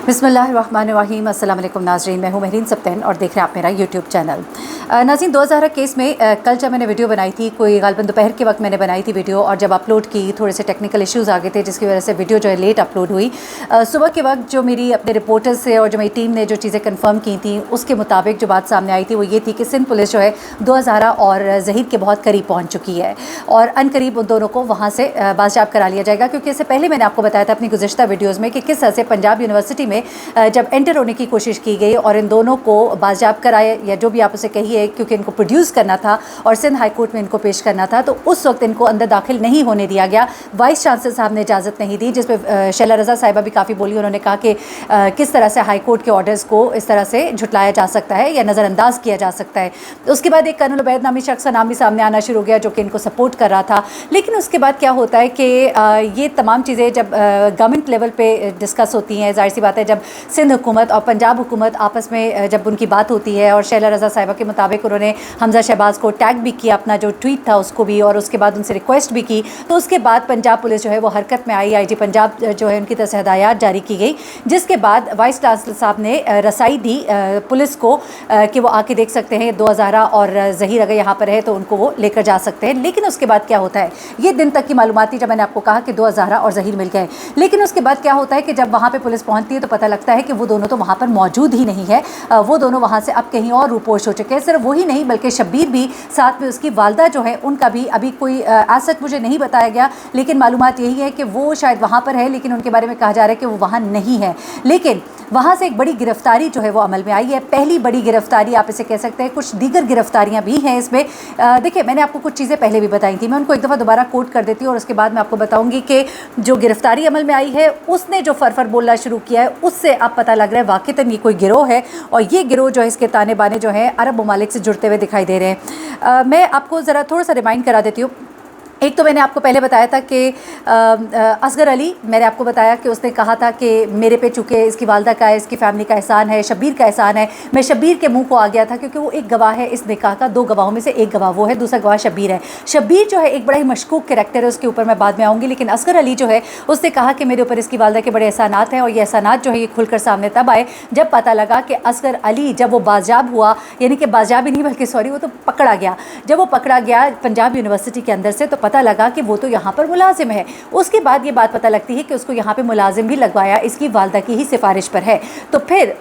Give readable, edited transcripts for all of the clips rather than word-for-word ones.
बिस्मिल्लाहिर्रहमानिर्रहीम। अस्सलाम वालेकुम नाज़रीन, मैं हूँ महरीन सब्तैन और देख रहे हैं आप मेरा यूट्यूब चैनल। नाज़रीन, 2000 केस में कल जब मैंने वीडियो बनाई थी, कोई गालिबन दोपहर के वक्त मैंने बनाई थी वीडियो, और जब अपलोड की थोड़े से टेक्निकल इश्यूज़ आ गए थे जिसकी वजह से वीडियो जो है लेट अपलोड हुई। सुबह के वक्त जो मेरी अपने रिपोर्टर्स से और जो मेरी टीम ने जो चीज़ें कन्फर्म की थी उसके मुताबिक जो बात सामने आई थी वो ये थी कि सिंध पुलिस जो है 2000 और ज़हीर के बहुत करीब पहुँच चुकी है और अनकरीब उन दोनों को वहाँ से बाजियाब करा लिया जाएगा। क्योंकि इससे पहले मैंने आपको बताया था अपनी गुज़िश्ता वीडियोज़ में कि किस तरह से पंजाब यूनिवर्सिटी में जब एंटर होने की कोशिश की गई और इन दोनों को बाजियाब कराए, या जो भी आप उसे कहिए, क्योंकि इनको प्रोड्यूस करना था और सिंध हाई कोर्ट में इनको पेश करना था, तो उस वक्त इनको अंदर दाखिल नहीं होने दिया गया। वाइस चांसलर साहब ने इजाज़त नहीं दी, जिस पर शैला रज़ा साहिबा भी काफ़ी बोली। उन्होंने कहा कि किस तरह से हाई कोर्ट के ऑर्डर्स को इस तरह से झुटलाया जा सकता है या नज़रअंदाज किया जा सकता है। उसके बाद एक कर्नल उबैद नामी शख्स का नाम भी सामने आना शुरू हो गया जो कि इनको सपोर्ट कर रहा था। लेकिन उसके बाद क्या होता है कि ये तमाम चीज़ें जब गवर्नमेंट लेवल पे डिस्कस होती हैं, ज़ाहिर सी बात है जब सिंध हुकूमत और पंजाब हुकूमत आपस में जब उनकी बात होती है, और शैला रज़ा साहिबा के मुताबिक उन्होंने हमज़ा शहबाज को टैग भी किया, अपना जो ट्वीट था उसको भी, और उसके बाद उनसे रिक्वेस्ट भी की। तो उसके बाद पंजाब पुलिस जो है वो हरकत में आई। IG पंजाब जो है उनकी तरफ से हदायत जारी की गई, जिसके बाद वाइस चांसलर साहब ने रसाई दी पुलिस को कि वो आके देख सकते हैं 2000 और ज़हीर अगर यहाँ पर है तो उनको वो लेकर जा सकते हैं। लेकिन उसके बाद क्या होता है, ये दिन तक की मालूमात थी जब मैंने आपको कहा कि 2000 और ज़हीर मिल गए। लेकिन उसके बाद क्या होता है कि जब वहाँ पे पुलिस पहुँचती है तो पता लगता है कि वो दोनों तो वहाँ पर मौजूद ही नहीं है। वो दोनों वहाँ से अब कहीं और रूपोश हो चुके हैं। सिर्फ वही नहीं बल्कि शब्बीर भी, साथ में उसकी वालदा जो है उनका भी अभी कोई एसेट मुझे नहीं बताया गया, लेकिन मालूमात यही है कि वो शायद वहाँ पर है, लेकिन उनके बारे में कहा जा रहा है कि वो वहाँ नहीं है। लेकिन वहाँ से एक बड़ी गिरफ्तारी जो है वो अमल में आई है, पहली बड़ी गिरफ्तारी आप इसे कह सकते हैं। कुछ दीगर गिरफ्तारियाँ भी हैं इसमें। देखिए, मैंने आपको कुछ चीज़ें पहले भी बताई थी, मैं उनको एक दफ़ा दोबारा कोट कर देती हूँ और उसके बाद मैं आपको बताऊँगी कि जो गिरफ्तारी अमल में आई है उसने जो फरफर बोलना शुरू किया है उससे अब पता लग रहा है वाक़ईतन ये कोई गिरोह है, और ये गिरोह जो है इसके ताने बाने जो हैं अरब ममालिक से जुड़ते हुए दिखाई दे रहे हैं। मैं आपको ज़रा थोड़ा सा रिमाइंड करा देती हूँ। एक तो मैंने आपको पहले बताया था कि असगर अली, मैंने आपको बताया कि उसने कहा था कि मेरे पे चूँकि इसकी वालदा का है, इसकी फैमिली का एहसान है, शब्बीर का एहसान है। मैं शब्बीर के मुंह को आ गया था क्योंकि वो एक गवाह है इस निकाह का, दो गवाहों में से एक गवाह वो है, दूसरा गवाह शब्बीर है। शब्बीर जो है एक बड़ा ही मशकूक कैरेक्टर है, उसके ऊपर मैं बाद में आऊँगी। लेकिन असगर अली जो है उसने कहा कि मेरे ऊपर इसकी वालदा के बड़े एहसानात हैं, और ये एहसानात जो है ये खुलकर सामने तब आए जब पता लगा कि असगर अली जब वो बाजियाब हुआ, यानी कि बाजियाब ही नहीं बल्कि सॉरी वो तो पकड़ा गया। जब वो पकड़ा गया पंजाब यूनिवर्सिटी के अंदर से तो पता लगा कि वो तो यहाँ पर मुलाजिम है। उसके बाद ये बात पता लगती है कि उसको यहाँ पे मुलाजिम भी लगवाया इसकी वालदा की ही सिफारिश पर है। तो फिर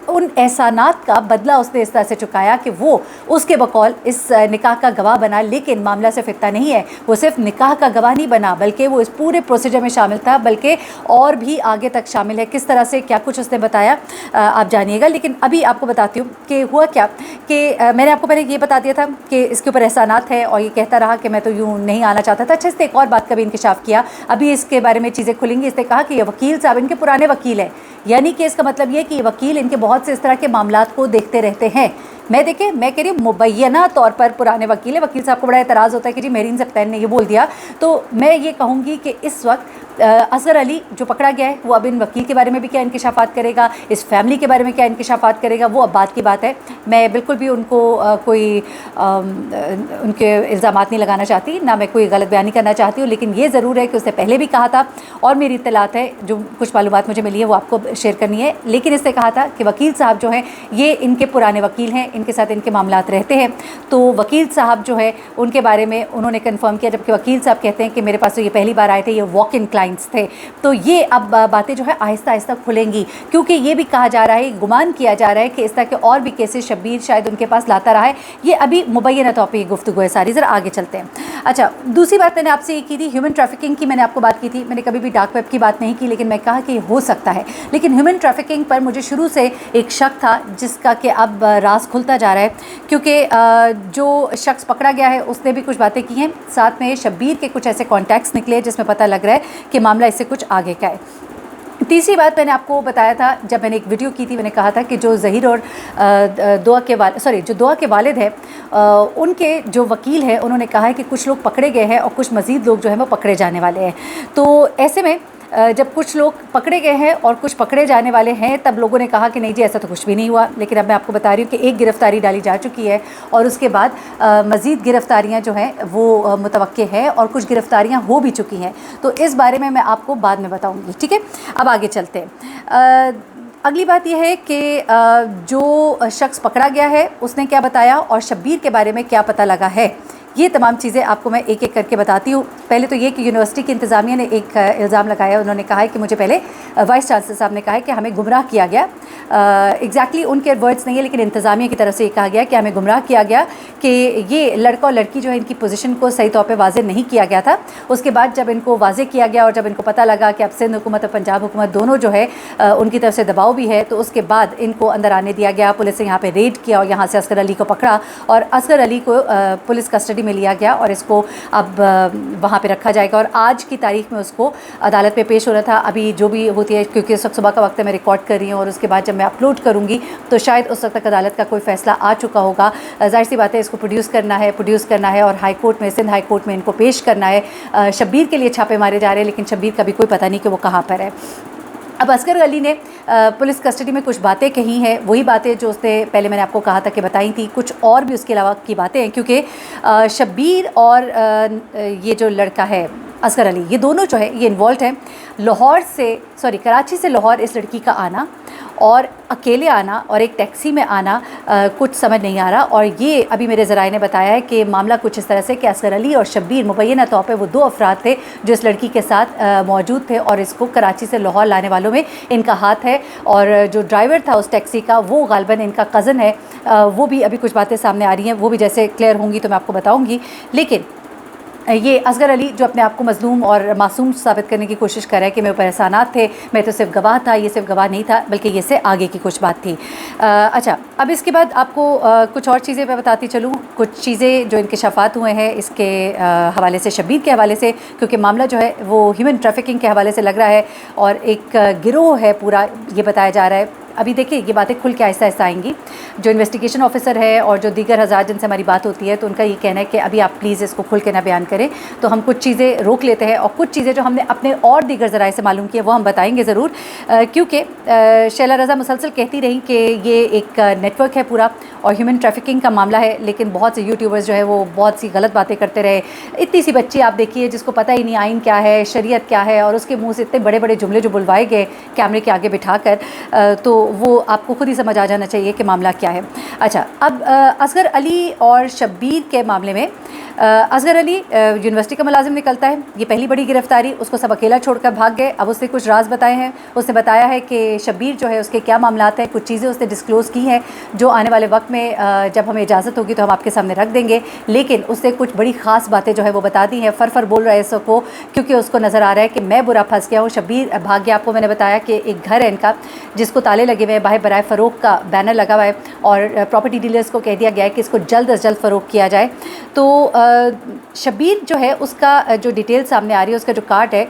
उन एहसानात का बदला उसने इस तरह से चुकाया कि वो उसके बकौल इस निकाह का गवाह बना। लेकिन मामला सिर्फ इतना नहीं है, वो सिर्फ निकाह का गवाह नहीं बना बल्कि वो इस पूरे प्रोसीजर में शामिल था, बल्कि और भी आगे तक शामिल है। किस तरह से क्या कुछ उसने बताया आप जानिएगा। लेकिन अभी आपको बताती हूँ कि हुआ क्या, कि मैंने आपको पहले ये बता दिया था कि इसके ऊपर एहसानात है, और ये कहता रहा कि मैं तो यूँ नहीं आना चाहता था। अच्छा, इसने एक और बात का भी इंकशाफ किया, अभी इसके बारे में चीज़ें खुलेंगी। इसने कहा कि ये वकील साहब इनके पुराने वकील है, यानी कि इसका मतलब ये कि ये वकील इनके बहुत से इस तरह के मामलात को देखते रहते हैं। मैं कह रही हूँ मुबैना तौर पर पुराने वकील है। वकील साहब को बड़ा एतराज़ होता है कि जी महरीन सब्तैन ने ये बोल दिया। तो मैं ये कहूँगी कि इस वक्त असगर अली जो पकड़ा गया है वो अब इन वकील के बारे में भी क्या इंकशाफात करेगा, इस फैमिली के बारे में क्या इंकशाफात करेगा, वो अब बात की बात है। मैं बिल्कुल भी उनको कोई उनके इल्ज़ामात नहीं लगाना चाहती, ना मैं कोई गलत बयानी करना चाहती हूँ। लेकिन ये ज़रूर है कि उसने पहले भी कहा था, और मेरी इत्तलात है जो कुछ मालूमात मुझे मिली है वो आपको शेयर करनी है। लेकिन इसने कहा था कि वकील साहब जो हैं ये इनके पुराने वकील हैं, इनके साथ इनके मामलात रहते हैं। तो वकील साहब जो है उनके बारे में उन्होंने कंफर्म किया, जबकि वकील साहब कहते हैं कि मेरे पास तो ये पहली बार आए थे, ये वॉक इन क्लाइंट्स थे। तो ये अब बातें जो है आहिस्ता आहिस्ता खुलेंगी, क्योंकि ये भी कहा जा रहा है, गुमान किया जा रहा है कि इस तरह के और भी केसेस शब्बीर शायद उनके पास लाता रहा है। ये अभी मुबैना तौर पर ये गुफ्तगू है सारी। ज़रा आगे चलते हैं। अच्छा, दूसरी बात मैंने आपसे ये की थी, ह्यूमन ट्रैफिकिंग की मैंने आपको बात की थी। मैंने कभी भी डार्क वेब की बात नहीं की, लेकिन मैं कहा कि हो सकता है। लेकिन ह्यूमन ट्रैफिकिंग पर मुझे शुरू से एक शक था जिसका कि अब राज खुलता जा रहा है, क्योंकि जो शख्स पकड़ा गया है उसने भी कुछ बातें की हैं, साथ में शब्बीर के कुछ ऐसे कॉन्टैक्ट्स निकले जिसमें पता लग रहा है कि मामला इससे कुछ आगे का है। तीसरी बात मैंने आपको बताया था जब मैंने एक वीडियो की थी, मैंने कहा था कि जो ज़हीर और जो दुआ के वालिद हैं उनके जो वकील हैं उन्होंने कहा है कि कुछ लोग पकड़े गए हैं और कुछ मज़ीद लोग जो हैं वो पकड़े जाने वाले हैं। तो ऐसे में जब कुछ लोग पकड़े गए हैं और कुछ पकड़े जाने वाले हैं, तब लोगों ने कहा कि नहीं जी ऐसा तो कुछ भी नहीं हुआ। लेकिन अब मैं आपको बता रही हूँ कि एक गिरफ़्तारी डाली जा चुकी है और उसके बाद मज़ीद गिरफ़्तारियाँ जो हैं वो मुतवक्के हैं और कुछ गिरफ़्तारियाँ हो भी चुकी हैं। तो इस बारे में मैं आपको बाद में बताऊँगी, ठीक है। अब आगे चलते हैं। अगली बात यह है कि जो शख्स पकड़ा गया है उसने क्या बताया और शब्बीर के बारे में क्या पता लगा है, ये तमाम चीज़ें आपको मैं एक एक करके बताती हूँ। पहले तो ये कि यूनिवर्सिटी की इंतज़ामिया ने एक इल्ज़ाम लगाया। उन्होंने कहा है कि मुझे पहले वाइस चांसलर साहब ने कहा है कि हमें गुमराह किया गया। एग्जैक्टली उनके वर्ड्स नहीं है, लेकिन इंतज़ामिया की तरफ से ये कहा गया कि हमें गुमराह किया गया कि ये लड़का और लड़की जो है इनकी पोजीशन को सही तौर पे वाज़ेह नहीं किया गया था। उसके बाद जब इनको वाज़ेह किया गया और जब इनको पता लगा कि अब सिंध हुकूमत और पंजाब हुकूमत दोनों जो है उनकी तरफ से दबाव भी है, तो उसके बाद इनको अंदर आने दिया गया। पुलिस ने यहाँ पे रेड किया और यहाँ से असगर अली को पकड़ा और असगर अली को पुलिस कस्टडी में लिया गया और इसको अब वहाँ पे रखा जाएगा और आज की तारीख में उसको अदालत में पेश होना था। अभी जो भी होती है, क्योंकि इस वक्त सुबह का वक्त है, मैं रिकॉर्ड कर रही हूँ और उसके बाद जब मैं अपलोड करूँगी तो शायद उस वक्त तक अदालत का कोई फ़ैसला आ चुका होगा। ज़ाहिर सी बात है, इसको प्रोड्यूस करना है और हाई कोर्ट में, सिंध हाई कोर्ट में इनको पेश करना है। शब्बीर के लिए छापे मारे जा रहे हैं, लेकिन शब्बीर का भी कोई पता नहीं कि वो कहाँ पर है। अब असगर अली ने पुलिस कस्टडी में कुछ बातें कही हैं, वही बातें जो उसने पहले मैंने आपको कहा था कि बताई थी, कुछ और भी उसके अलावा की बातें हैं, क्योंकि शब्बीर और ये जो लड़का है असगर अली, ये दोनों जो है ये इन्वॉल्व हैं। कराची से लाहौर इस लड़की का आना और अकेले आना और एक टैक्सी में आना कुछ समझ नहीं आ रहा। और ये अभी मेरे ज़राए ने बताया है कि मामला कुछ इस तरह से कि असगर अली और शब्बीर मुबैना तौर पे वो दो अफराद थे जो इस लड़की के साथ मौजूद थे और इसको कराची से लाहौर लाने वालों में इनका हाथ है। और जो ड्राइवर था उस टैक्सी का वो गालिबन इनका कज़न है। वो भी अभी कुछ बातें सामने आ रही हैं, वो भी जैसे क्लियर होंगी तो मैं आपको बताऊँगी। लेकिन ये असगर अली जो अपने आप को मज़लूम और मासूम साबित करने की कोशिश कर रहा है कि मेरे ऊपर एहसानात थे, मैं तो सिर्फ गवाह था, ये सिर्फ गवाह नहीं था बल्कि ये से आगे की कुछ बात थी। अच्छा, अब इसके बाद आपको कुछ और चीज़ें मैं बताती चलूँ, कुछ चीज़ें जो इंकशाफात हुए हैं इसके हवाले से, शब्बीर के हवाले से, क्योंकि मामला जो है वो ह्यूमन ट्रैफिकिंग के हवाले से लग रहा है और एक गिरोह है पूरा, ये बताया जा रहा है। अभी देखिए ये बातें खुल के आहिस्ता आहिस्ता आएंगी। जो इन्वेस्टिगेशन ऑफिसर है और जो दीगर हज़ार जिनसे हमारी बात होती है तो उनका ये कहना है कि अभी आप प्लीज़ इसको खुल के ना बयान करें, तो हम कुछ चीज़ें रोक लेते हैं और कुछ चीज़ें जो हमने अपने और दीगर ज़राए से मालूम की है वो हम बताएंगे ज़रूर। क्योंकि शैला रज़ा मुसलसल कहती रही कि ये एक नेटवर्क है पूरा और ह्यूमन ट्रैफिकिंग का मामला है, लेकिन बहुत से यूट्यूबर्स जो है वो बहुत सी गलत बातें करते रहे। इतनी सी बच्ची आप देखिए जिसको पता ही नहीं आइन क्या है, शरीयत क्या है, और उसके मुँह से इतने बड़े बड़े जुमले जो बुलवाए गए कैमरे के आगे बिठा कर, तो वो आपको खुद ही समझ आ जाना चाहिए कि मामला क्या है। अच्छा, अब असगर अली और शब्बीर के मामले में असगर अली यूनिवर्सिटी का मुलाजिम निकलता है, ये पहली बड़ी गिरफ्तारी, उसको सब अकेला छोड़कर भाग गए। अब उसने कुछ राज बताए हैं, उसने बताया है कि शब्बीर जो है उसके क्या मामलात हैं, कुछ चीज़ें उसने डिस्क्लोज़ की हैं जो आने वाले वक्त में जब हमें इजाज़त होगी तो हम आपके सामने रख देंगे। लेकिन उसने कुछ बड़ी ख़ास बातें जो है वो बता दी हैं। फर बोल रहा है इसको, क्योंकि उसको नज़र आ रहा है कि मैं बुरा फंस गया हूँ। शब्बीर भाग गया। आपको मैंने बताया कि एक घर है इनका जिसको ताले लगे हुए हैं, बाहर बराए फ़रोख्त का बैनर लगा हुआ है और प्रॉपर्टी डीलर्स को कह दिया गया है कि इसको जल्द अज जल्द फ़रोख्त किया जाए। तो शब्बीर जो है उसका जो डिटेल सामने आ रही है, उसका जो कार्ड है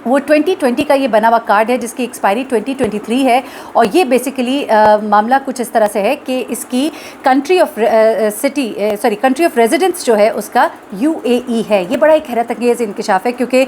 वो 2020 का ये बना हुआ कार्ड है जिसकी एक्सपायरी 2023 है। और ये बेसिकली मामला कुछ इस तरह से है कि इसकी कंट्री ऑफ रेजिडेंस जो है उसका UAE है। ये बड़ा एक हैरत अंगेज़ इंकशाफ है, क्योंकि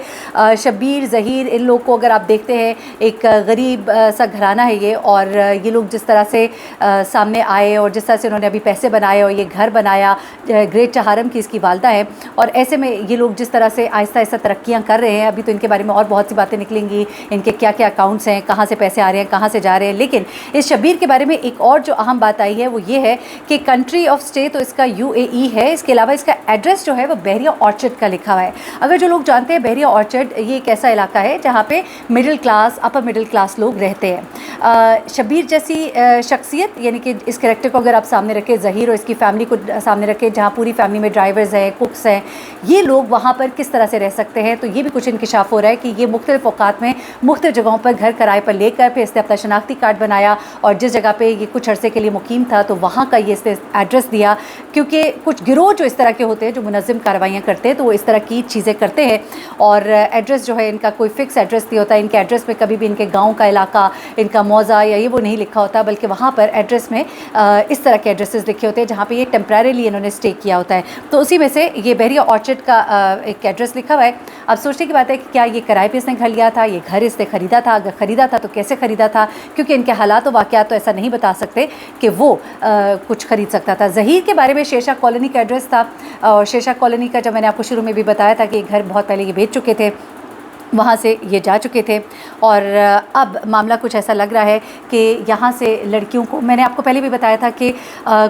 शब्बीर, ज़हीर, इन लोग को अगर आप देखते हैं एक गरीब सा घराना है ये, और ये लोग जिस तरह से सामने आए और जिस तरह से उन्होंने अभी पैसे बनाए और ये घर बनाया, ग्रेट चहारम की इसकी वालदा है, और ऐसे में ये लोग जिस तरह से आहिस्ता आहिस्ता तरक्कियाँ कर रहे हैं, अभी तो इनके बारे में और बहुत सी बातें निकलेंगी, इनके क्या क्या अकाउंट्स हैं, कहाँ से पैसे आ रहे हैं, कहाँ से जा रहे हैं। लेकिन इस शब्बीर के बारे में एक और जो अहम बात आई है वो ये है कि कंट्री ऑफ स्टे तो इसका UAE है, इसके अलावा इसका एड्रेस जो है वो बहरिया ऑर्चर्ड का लिखा हुआ है। अगर जो लोग जानते हैं बहरिया ऑर्चर्ड ये एक ऐसा इलाका है जहाँ पे middle class, upper middle class लोग रहते हैं। शब्बीर जैसी शख्सियत, यानी कि इस कैरेक्टर को अगर आप सामने रखें, ज़हीर और इसकी फैमिली को सामने रखें, जहाँ पूरी फैमिली में ड्राइवर्स हैं, कुक्स हैं, ये लोग वहाँ पर किस तरह से रह सकते हैं, तो ये भी कुछ इंकशाफ हो रहा है कि ये मुख्तलिफ औकात में मुख्तलिफ जगहों पर घर किराए पर लेकर फिर इसने अपना शनाख्ती कार्ड बनाया और जिस जगह पे ये कुछ अरसे के लिए मुकीम था तो वहाँ का ये इसने एड्रेस दिया। क्योंकि कुछ गिरोह जो इस तरह के होते हैं जो मुनज़्ज़म कार्रवाइयाँ करते हैं तो वो इस तरह की चीज़ें करते हैं, और एड्रेस जो है इनका कोई फ़िक्स एड्रेस नहीं होता। इनके एड्रेस में कभी भी इनके गाँव का इलाका, इनका मौज़ा या ये वो नहीं लिखा होता, बल्कि वहाँ पर एड्रेस में इस तरह के एड्रेसेस लिखे होते हैं जहाँ पर ये टेम्परेरीली इन्होंने स्टे किया होता है। तो उसी में से ये बहरिया ऑर्चर्ड का एक एड्रेस लिखा हुआ है। अब सोचने की बात है कि क्या ये किराए पे इसने घर लिया था, ये घर इसने ख़रीदा था, अगर ख़रीदा था तो कैसे ख़रीदा था, क्योंकि इनके हालात और वाक़यात तो ऐसा नहीं बता सकते कि वो कुछ ख़रीद सकता था। ज़हीर के बारे में शेरशाह कॉलोनी का एड्रेस था, और शेरशाह कॉलोनी का जब मैंने आपको शुरू में भी बताया था कि ये घर बहुत पहले ये बेच चुके थे, वहाँ से ये जा चुके थे اور اب معاملہ کچھ ایسا لگ رہا ہے کہ یہاں سے لڑکیوں کو، میں نے آپ کو پہلے بھی بتایا تھا کہ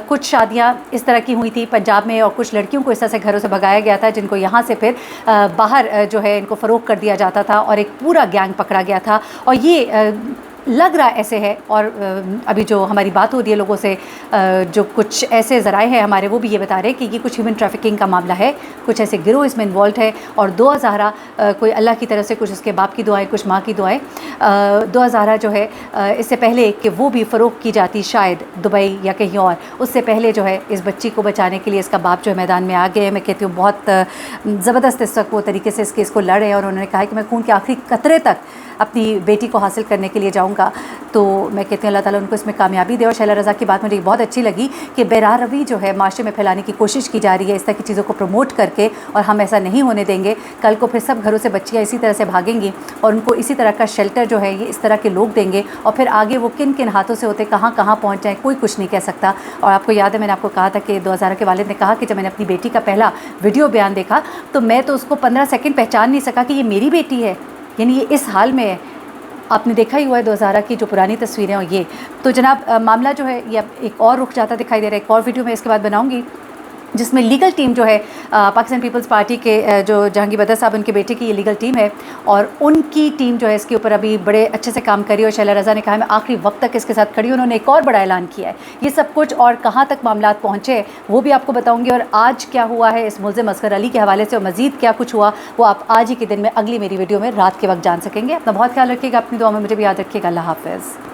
کچھ شادیاں اس طرح کی ہوئی تھی پنجاب میں، اور کچھ لڑکیوں کو اس طرح سے گھروں سے بھگایا گیا تھا جن کو یہاں سے پھر باہر جو ہے ان کو فروخت کر دیا جاتا تھا، اور ایک پورا گینگ پکڑا گیا تھا. اور یہ لگ رہا ایسے ہے، اور ابھی جو ہماری بات ہو رہی ہے لوگوں سے، جو کچھ ایسے ذرائع ہیں ہمارے، وہ بھی یہ بتا رہے ہیں کہ یہ کچھ ہیومن ٹریفکنگ کا معاملہ ہے، کچھ ایسے گروہ اس میں انوالوڈ ہے. اور دعا زہرا کوئی اللہ کی طرف سے، کچھ اس کے باپ کی دعائیں، کچھ ماں کی دعائیں. دعا زہرا جو ہے اس سے پہلے کہ وہ بھی فروخت کی جاتی شاید دبئی یا کہیں اور، اس سے پہلے جو ہے اس بچی کو بچانے کے لیے اس کا باپ جو ہے میدان میں آ گئے. میں کہتی ہوں بہت زبردست اس وقت وہ طریقے سے اس کیس کو لڑے، اور انہوں نے کہا کہ میں خون کے آخری قطرے تک اپنی بیٹی کو حاصل کرنے کے لیے جاؤں گا. تو میں کہتی ہوں اللہ تعالیٰ ان کو اس میں کامیابی دے. اور شیلا رضا کی بات مجھے بہت اچھی لگی کہ بیرار روی جو ہے معاشرے میں پھیلانے کی کوشش کی جا رہی ہے اس طرح کی چیزوں کو پروموٹ کر کے، اور ہم ایسا نہیں ہونے دیں گے. کل کو پھر سب گھروں سے بچیاں اسی طرح سے بھاگیں گی، اور ان کو اسی طرح کا شیلٹر جو ہے یہ اس طرح کے لوگ دیں گے، اور پھر آگے وہ کن کن ہاتھوں سے ہوتے کہاں کہاں پہنچ جائیں کوئی کچھ نہیں کہہ سکتا. اور آپ کو یاد ہے میں نے آپ کو کہا تھا کہ 2000 کے والد نے کہا کہ جب میں نے اپنی بیٹی کا پہلا ویڈیو بیان دیکھا تو میں تو اس کو 15 سیکنڈ پہچان نہیں سکا کہ یہ میری بیٹی ہے، یعنی یہ اس حال میں ہے. آپ نے دیکھا ہی ہوا ہے 2000 کی جو پرانی تصویریں، اور یہ تو جناب معاملہ جو ہے یہ اب ایک اور رخ جاتا دکھائی دے رہا ہے. ایک اور ویڈیو میں اس کے بعد بناؤں گی جس میں لیگل ٹیم جو ہے پاکستان پیپلز پارٹی کے جو جہانگیر بدر صاحب ان کے بیٹے کی یہ لیگل ٹیم ہے، اور ان کی ٹیم جو ہے اس کے اوپر ابھی بڑے اچھے سے کام کری. اور شیلا رضا نے کہا میں آخری وقت تک اس کے ساتھ کھڑی ہوں. انہوں نے ایک اور بڑا اعلان کیا ہے. یہ سب کچھ اور کہاں تک معاملات پہنچے وہ بھی آپ کو بتاؤں گی، اور آج کیا ہوا ہے اس ملزم اصغر علی کے حوالے سے، اور مزید کیا کچھ ہوا وہ آپ آج ہی کے دن میں اگلی میری ویڈیو میں رات کے وقت جان سکیں گے. اپنا بہت خیال رکھیے گا، اپنی دعا میں مجھے بھی یاد رکھیے گا. اللہ حافظ.